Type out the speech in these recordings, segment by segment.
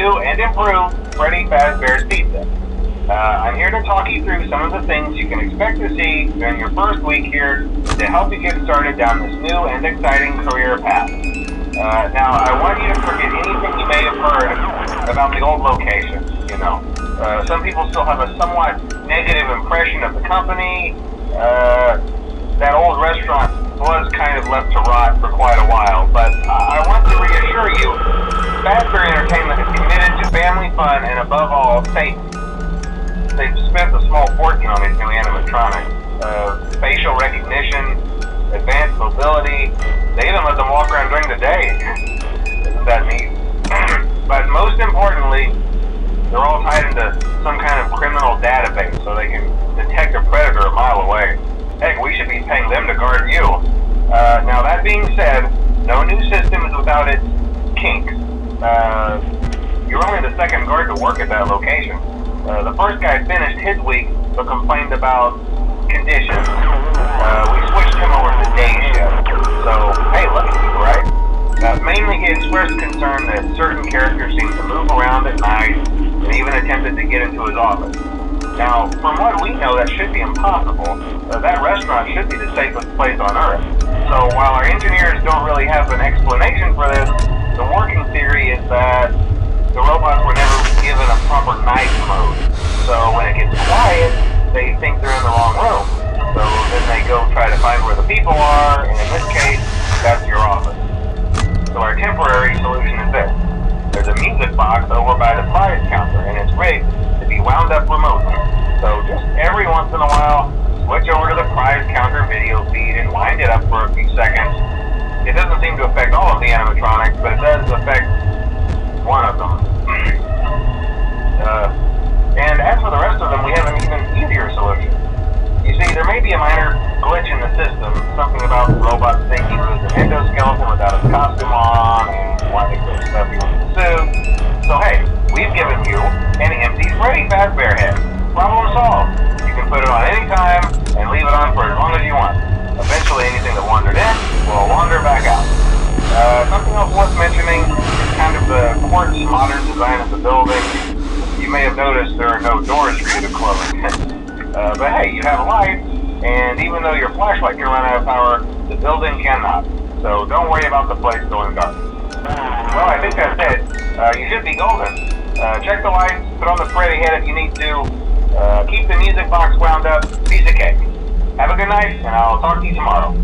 new and improved Freddy Fazbear's Pizza. I'm here to talk you through some of the things you can expect to see during your first week here to help you get started down this new and exciting career path. Now, I want you to forget anything you may have heard about the old location, you know. Some people still have a somewhat negative impression of the company. That old restaurant was kind of left to rot for quite a while, but I want to reassure you, Fazbear Entertainment is committed to family fun and above all, safety. They've spent a small fortune on these new animatronics. Facial recognition, advanced mobility, they even let them walk around during the day. Isn't that neat? But most importantly, they're all tied into some kind of criminal database so they can detect a predator a mile away. Heck, we should be paying them to guard you. Now that being said, no new system is without its kinks. You're only the second guard to work at that location. The first guy finished his week but complained about conditions. We switched him over to the day shift. So, hey, lucky people, right? Mainly he expressed concern that certain characters seem to move around at night and even attempted to get into his office. Now, from what we know, that should be impossible. That restaurant should be the safest place on Earth. So while our engineers don't really have an explanation for this, the working theory is that the robots were never given a proper night mode. So when it gets quiet, they think they're in the wrong room. So then they go try to find where the people are, and in this case, that's your office. So our temporary solution is this. There's a music box over by the prize counter, and it's rigged to be wound up remotely. So just every once in a while, switch over to the prize counter video feed and wind it up for a few seconds. It doesn't seem to affect all of the animatronics, but it does affect one of them. And as for the rest of them, we have an even easier solution. You see, there may be a minor glitch in the system, something about the robot thinking he was an endoskeleton without his costume on, and wanting to put stuff in the suit. So hey, we've given you an empty Freddy Fazbear head. Problem solved. You can put it on any time and leave it on for as long as you want. Eventually anything that wandered in will wander back out. Something else worth mentioning is kind of the quartz modern design of the building. You may have noticed there are no doors for you to close. But hey, you have a light, and even though your flashlight can run out of power, the building cannot. So don't worry about the place going dark. Well, I think that's it. You should be golden. Check the lights, put on the Freddy head if you need to. Keep the music box wound up, piece of cake. Have a good night, and I'll talk to you tomorrow.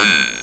Hmm.